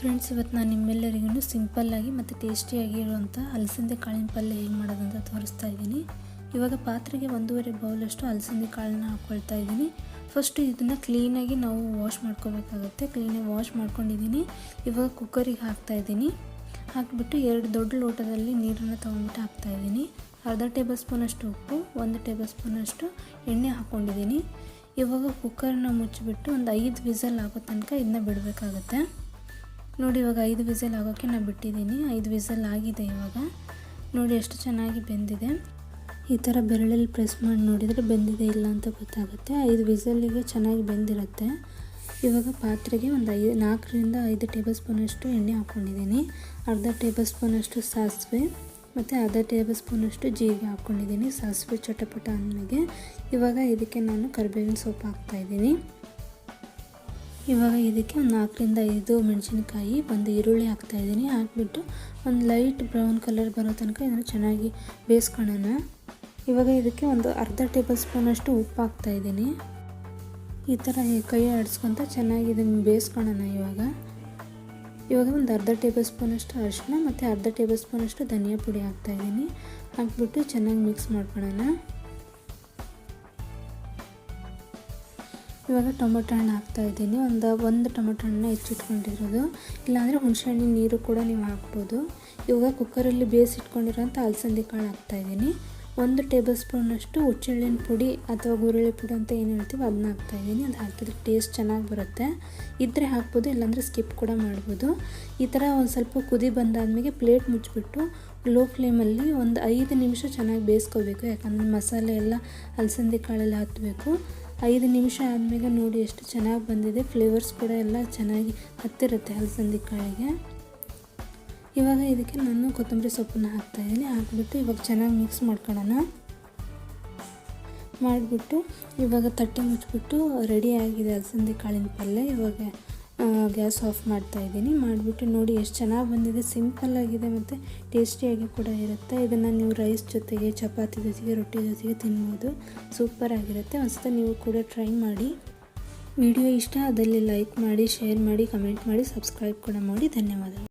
Friends, ಇವತ್ತು ನಾನು ನಿಮ್ಮೆಲ್ಲರಿಗೂ ಸಿಂಪಲ್ಲಾಗಿ ಮತ್ತು ಟೇಸ್ಟಿಯಾಗಿ ಇರುವಂಥ ಅಲಸಂದೆ ಕಾಳಿನ ಪಲ್ಯ ಹೇಗೆ ಮಾಡೋದಂತ ತೋರಿಸ್ತಾ ಇದ್ದೀನಿ. ಇವಾಗ ಪಾತ್ರೆಗೆ 1.5 ಬೌಲಷ್ಟು ಅಲಸಂದೆ ಕಾಳನ್ನ ಹಾಕ್ಕೊಳ್ತಾ ಇದ್ದೀನಿ. ಫಸ್ಟು ಇದನ್ನು ಕ್ಲೀನಾಗಿ ನಾವು ವಾಶ್ ಮಾಡ್ಕೋಬೇಕಾಗುತ್ತೆ. ಕ್ಲೀನಾಗಿ ವಾಶ್ ಮಾಡ್ಕೊಂಡಿದ್ದೀನಿ. ಇವಾಗ ಕುಕ್ಕರಿಗೆ ಹಾಕ್ತಾಯಿದ್ದೀನಿ. ಹಾಕಿಬಿಟ್ಟು 2 ದೊಡ್ಡ ಲೋಟದಲ್ಲಿ ನೀರನ್ನು ತೊಗೊಂಡ್ಬಿಟ್ಟು ಹಾಕ್ತಾಯಿದ್ದೀನಿ. ಅರ್ಧ ಟೇಬಲ್ ಸ್ಪೂನಷ್ಟು ಉಪ್ಪು, 1 ಟೇಬಲ್ ಸ್ಪೂನಷ್ಟು ಎಣ್ಣೆ ಹಾಕ್ಕೊಂಡಿದ್ದೀನಿ. ಇವಾಗ ಕುಕ್ಕರ್ನ ಮುಚ್ಚಿಬಿಟ್ಟು ಒಂದು 5 ವಿಸಲ್ ಆಗೋ ತನಕ ಇದನ್ನ ಬಿಡಬೇಕಾಗತ್ತೆ. ನೋಡಿ, ಇವಾಗ 5 ವಿಸಲ್ ಆಗೋಕ್ಕೆ ನಾನು ಬಿಟ್ಟಿದ್ದೀನಿ. 5 ವಿಸಲ್ ಆಗಿದೆ. ಇವಾಗ ನೋಡಿ ಎಷ್ಟು ಚೆನ್ನಾಗಿ ಬೆಂದಿದೆ. ಈ ಥರ ಬೆರಳಲ್ಲಿ ಪ್ರೆಸ್ ಮಾಡಿ ನೋಡಿದರೆ ಬೆಂದಿದೆ ಇಲ್ಲ ಅಂತ ಗೊತ್ತಾಗುತ್ತೆ. 5 ವಿಸಲಿಗೆ ಚೆನ್ನಾಗಿ ಬೆಂದಿರುತ್ತೆ. ಇವಾಗ ಪಾತ್ರೆಗೆ ಒಂದು 4ರಿಂದ 5 ಟೇಬಲ್ ಸ್ಪೂನಷ್ಟು ಎಣ್ಣೆ ಹಾಕ್ಕೊಂಡಿದ್ದೀನಿ. ಅರ್ಧ ಟೇಬಲ್ ಸ್ಪೂನಷ್ಟು ಸಾಸಿವೆ ಮತ್ತು ಅರ್ಧ ಟೇಬಲ್ ಸ್ಪೂನಷ್ಟು ಜೀರಿಗೆ ಹಾಕ್ಕೊಂಡಿದ್ದೀನಿ. ಸಾಸಿವೆ ಚಟಪಟ ಅನ್ನಗೆ ಇವಾಗ ಇದಕ್ಕೆ ನಾನು ಕರಿಬೇವಿನ ಸೊಪ್ಪು ಹಾಕ್ತಾಯಿದ್ದೀನಿ. ಇವಾಗ ಇದಕ್ಕೆ ಒಂದು 4ರಿಂದ 5 ಮೆಣಸಿನಕಾಯಿ, 1 ಈರುಳ್ಳಿ ಹಾಕ್ತಾಯಿದ್ದೀನಿ. ಹಾಕಿಬಿಟ್ಟು ಒಂದು ಲೈಟ್ ಬ್ರೌನ್ ಕಲರ್ ಬರೋ ತನಕ ಇದನ್ನು ಚೆನ್ನಾಗಿ ಬೇಯಿಸ್ಕೊಳ್ಳೋಣ. ಇವಾಗ ಇದಕ್ಕೆ ಒಂದು ಅರ್ಧ ಟೇಬಲ್ ಸ್ಪೂನಷ್ಟು ಉಪ್ಪು ಹಾಕ್ತಾಯಿದ್ದೀನಿ. ಈ ಥರ ಕೈ ಆಡಿಸ್ಕೊತ ಚೆನ್ನಾಗಿ ಇದನ್ನು ಬೇಯಿಸ್ಕೊಳ್ಳೋಣ. ಇವಾಗ ಒಂದು ಅರ್ಧ ಟೇಬಲ್ ಸ್ಪೂನಷ್ಟು ಅರಿಶಿನ ಮತ್ತು ಅರ್ಧ ಟೇಬಲ್ ಸ್ಪೂನಷ್ಟು ಧನಿಯಾ ಪುಡಿ ಹಾಕ್ತಾಯಿದ್ದೀನಿ. ಹಾಕ್ಬಿಟ್ಟು ಚೆನ್ನಾಗಿ ಮಿಕ್ಸ್ ಮಾಡ್ಕೊಳ್ಳೋಣ. ಇವಾಗ ಟೊಮೊಟೊ ಹಣ್ಣು ಹಾಕ್ತಾಯಿದ್ದೀನಿ. ಒಂದು ಟೊಮೊಟೊ ಹಣ್ಣನ್ನ ಹೆಚ್ಚಿಟ್ಕೊಂಡಿರೋದು, ಇಲ್ಲಾಂದರೆ ಹುಣಸೆಹಣ್ಣಿನ ನೀರು ಕೂಡ ನೀವು ಹಾಕ್ಬೋದು. ಇವಾಗ ಕುಕ್ಕರಲ್ಲಿ ಬೇಯಿಸಿಟ್ಕೊಂಡಿರೋಂಥ ಅಲಸಂದೆ ಕಾಳು ಹಾಕ್ತಾಯಿದ್ದೀನಿ. 1 ಟೇಬಲ್ ಸ್ಪೂನಷ್ಟು ಹುಚ್ಚೆಳ್ಳಿನ ಪುಡಿ ಅಥವಾ ಗುರೆಳ್ಳಿ ಪುಡಿ ಅಂತ ಏನು ಹೇಳ್ತೀವಿ ಅದನ್ನ ಹಾಕ್ತಾಯಿದ್ದೀನಿ. ಅದು ಹಾಕಿದ್ರೆ ಟೇಸ್ಟ್ ಚೆನ್ನಾಗಿ ಬರುತ್ತೆ. ಇದ್ದರೆ ಹಾಕ್ಬೋದು, ಇಲ್ಲಾಂದರೆ ಸ್ಕಿಪ್ ಕೂಡ ಮಾಡ್ಬೋದು. ಈ ಥರ ಒಂದು ಸ್ವಲ್ಪ ಕುದಿ ಬಂದಾದಮೇಲೆ ಪ್ಲೇಟ್ ಮುಚ್ಚಿಬಿಟ್ಟು ಲೋ ಫ್ಲೇಮಲ್ಲಿ ಒಂದು 5 ನಿಮಿಷ ಚೆನ್ನಾಗಿ ಬೇಯಿಸ್ಕೋಬೇಕು. ಯಾಕಂದರೆ ಮಸಾಲೆ ಎಲ್ಲ ಅಲಸಂದೆ ಕಾಳೆಲ್ಲ ಹತ್ತಬೇಕು. 5 ನಿಮಿಷ ಆದಮೇಲೆ ನೋಡಿ ಎಷ್ಟು ಚೆನ್ನಾಗಿ ಬಂದಿದೆ. ಫ್ಲೇವರ್ಸ್ ಕೂಡ ಎಲ್ಲ ಚೆನ್ನಾಗಿ ಹತ್ತಿರುತ್ತೆ ಅಲಸಂದೆ ಕಾಳಿಗೆ. ಇವಾಗ ಇದಕ್ಕೆ ನಾನು ಕೊತ್ತಂಬರಿ ಸೊಪ್ಪನ್ನು ಹಾಕ್ತಾಯಿದ್ದೀನಿ. ಹಾಕಿಬಿಟ್ಟು ಇವಾಗ ಚೆನ್ನಾಗಿ ಮಿಕ್ಸ್ ಮಾಡ್ಕೊಳ್ಳೋಣ. ಮಾಡಿಬಿಟ್ಟು ಇವಾಗ ತಟ್ಟೆ ಮುಚ್ಚಿಬಿಟ್ಟು ರೆಡಿ ಆಗಿದೆ ಅಲಸಂದೆ ಕಾಳಿನ ಪಲ್ಯ. ಇವಾಗ ಗ್ಯಾಸ್ ಆಫ್ ಮಾಡ್ತಾಯಿದ್ದೀನಿ. ಮಾಡಿಬಿಟ್ಟು ನೋಡಿ ಎಷ್ಟು ಚೆನ್ನಾಗಿ ಬಂದಿದೆ. ಸಿಂಪಲ್ಲಾಗಿದೆ ಮತ್ತು ಟೇಸ್ಟಿಯಾಗಿ ಕೂಡ ಇರುತ್ತೆ. ಇದನ್ನು ನೀವು ರೈಸ್ ಜೊತೆಗೆ, ಚಪಾತಿ ಜೊತೆಗೆ, ರೊಟ್ಟಿ ಜೊತೆಗೆ ತಿನ್ಬೋದು. ಸೂಪರಾಗಿರುತ್ತೆ. ಒಂದ್ಸಲ ನೀವು ಕೂಡ ಟ್ರೈ ಮಾಡಿ. ವಿಡಿಯೋ ಇಷ್ಟ ಆದಲ್ಲಿ ಲೈಕ್ ಮಾಡಿ, ಶೇರ್ ಮಾಡಿ, ಕಮೆಂಟ್ ಮಾಡಿ, ಸಬ್ಸ್ಕ್ರೈಬ್ ಕೂಡ ಮಾಡಿ. ಧನ್ಯವಾದಗಳು.